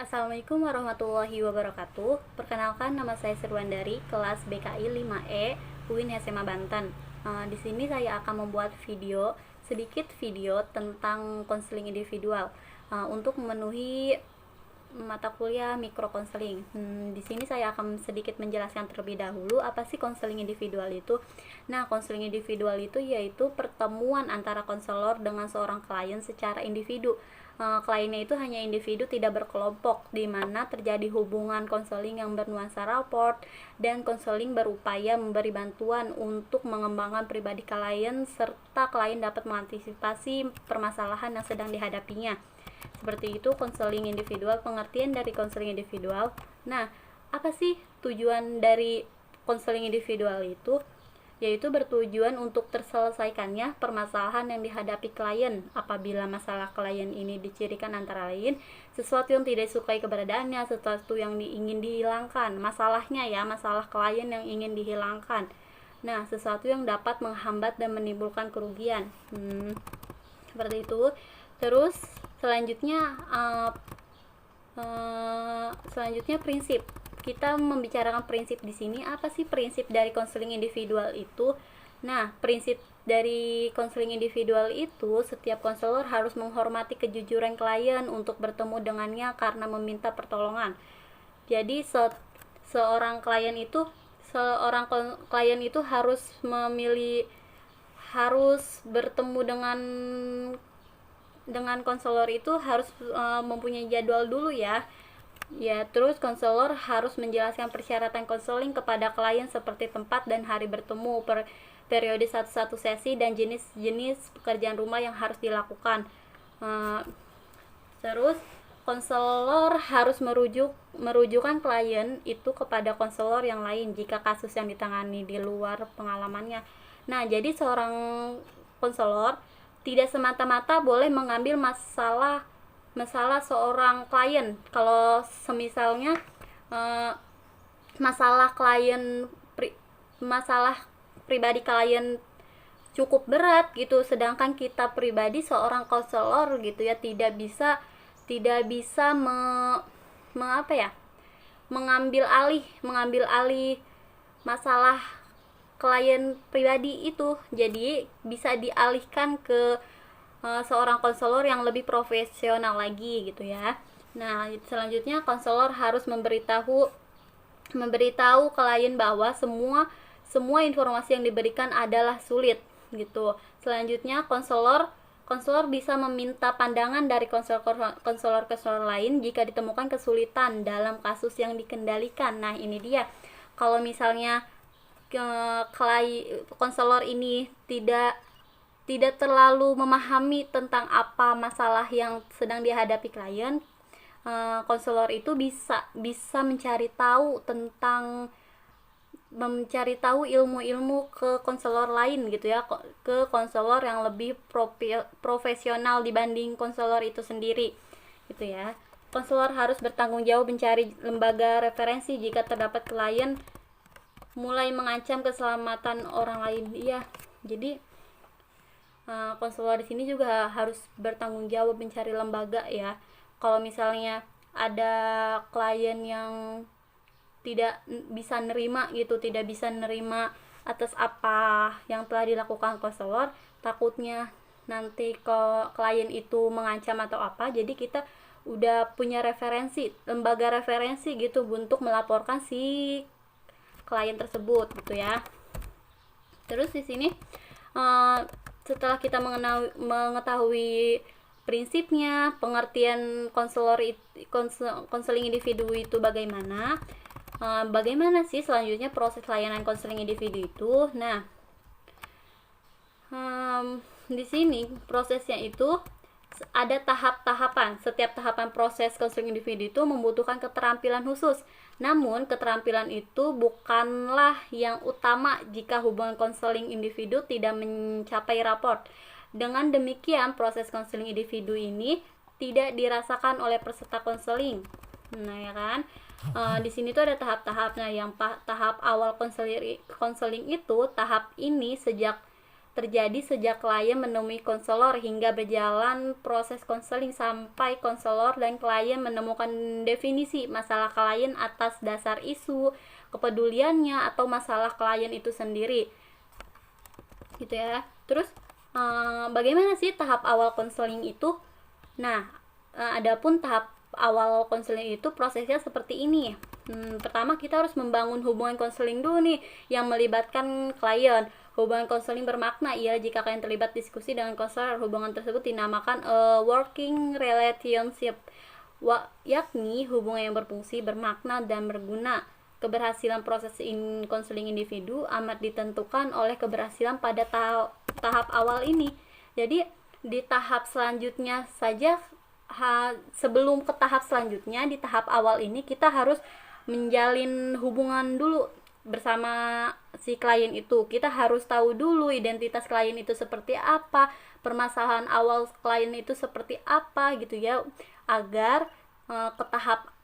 Assalamualaikum warahmatullahi wabarakatuh. Perkenalkan, nama saya Sirwandari, kelas BKI 5E, UIN SMA Banten. Di sini saya akan membuat sedikit video tentang konseling individual untuk memenuhi mata kuliah mikrokonseling. Di sini saya akan sedikit menjelaskan terlebih dahulu apa sih konseling individual itu. Nah, konseling individual itu yaitu pertemuan antara konselor dengan seorang klien secara individu. Kliennya itu hanya individu, tidak berkelompok, di mana terjadi hubungan konseling yang bernuansa rapport, dan konseling berupaya memberi bantuan untuk mengembangkan pribadi klien serta klien dapat mengantisipasi permasalahan yang sedang dihadapinya. Seperti itu konseling individual, pengertian dari konseling individual. Nah, apa sih tujuan dari konseling individual itu? Yaitu bertujuan untuk terselesaikannya permasalahan yang dihadapi klien. Apabila masalah klien ini dicirikan antara lain sesuatu yang tidak disukai keberadaannya, sesuatu yang ingin dihilangkan, masalah klien yang ingin dihilangkan. Nah, sesuatu yang dapat menghambat dan menimbulkan kerugian. Seperti itu. Terus selanjutnya prinsip. Kita membicarakan prinsip di sini. Apa sih prinsip dari konseling individual itu? Nah, prinsip dari konseling individual itu, setiap konselor harus menghormati kejujuran klien untuk bertemu dengannya karena meminta pertolongan. Jadi seorang klien itu harus bertemu dengan konselor itu harus mempunyai jadwal dulu ya. Terus konselor harus menjelaskan persyaratan konseling kepada klien seperti tempat dan hari bertemu, periode satu sesi, dan jenis-jenis pekerjaan rumah yang harus dilakukan. Terus konselor harus merujukan klien itu kepada konselor yang lain jika kasus yang ditangani di luar pengalamannya. Nah, jadi seorang konselor tidak semata-mata boleh mengambil masalah seorang klien. Kalau semisalnya masalah pribadi klien cukup berat gitu, sedangkan kita pribadi seorang konselor gitu ya tidak bisa mengambil alih masalah klien pribadi itu. Jadi bisa dialihkan ke seorang konselor yang lebih profesional lagi gitu ya. Nah, selanjutnya konselor harus memberitahu klien bahwa semua informasi yang diberikan adalah sulit gitu. Selanjutnya konselor bisa meminta pandangan dari konselor lain jika ditemukan kesulitan dalam kasus yang dikendalikan. Nah, ini dia. Kalau misalnya konselor ini tidak terlalu memahami tentang apa masalah yang sedang dihadapi klien, konselor itu bisa mencari tahu ilmu-ilmu ke konselor lain gitu ya, ke konselor yang lebih profesional dibanding konselor itu sendiri gitu ya. Konselor harus bertanggung jawab mencari lembaga referensi jika terdapat klien mulai mengancam keselamatan orang lain. Iya, jadi konselor di sini juga harus bertanggung jawab mencari lembaga ya. Kalau misalnya ada klien yang tidak bisa nerima atas apa yang telah dilakukan konselor, takutnya nanti klien itu mengancam atau apa, jadi kita udah punya lembaga referensi gitu untuk melaporkan si klien tersebut gitu ya. Terus di sini setelah kita mengetahui prinsipnya, pengertian konseling individu itu bagaimana sih selanjutnya proses layanan konseling individu itu. Nah, di sini prosesnya itu ada tahap-tahapan. Setiap tahapan proses konseling individu itu membutuhkan keterampilan khusus. Namun, keterampilan itu bukanlah yang utama jika hubungan konseling individu tidak mencapai raport. Dengan demikian, proses konseling individu ini tidak dirasakan oleh peserta konseling. Nah, ya kan? Di sini tuh ada tahap-tahap. Nah, yang tahap awal konseling itu, tahap ini sejak terjadi sejak klien menemui konselor hingga berjalan proses konseling sampai konselor dan klien menemukan definisi masalah klien atas dasar isu, kepeduliannya, atau masalah klien itu sendiri. Gitu ya. Terus bagaimana sih tahap awal konseling itu? Nah, adapun tahap awal konseling itu prosesnya seperti ini. Pertama kita harus membangun hubungan konseling dulu nih yang melibatkan klien. Hubungan konseling bermakna jika kalian terlibat diskusi dengan konselor. Hubungan tersebut dinamakan a working relationship, yakni hubungan yang berfungsi, bermakna, dan berguna. Keberhasilan proses konseling individu amat ditentukan oleh keberhasilan pada tahap awal ini. Jadi di tahap selanjutnya saja, sebelum ke tahap selanjutnya, di tahap awal ini kita harus menjalin hubungan dulu bersama si klien itu. Kita harus tahu dulu identitas klien itu seperti apa, permasalahan awal klien itu seperti apa gitu ya, agar ke tahap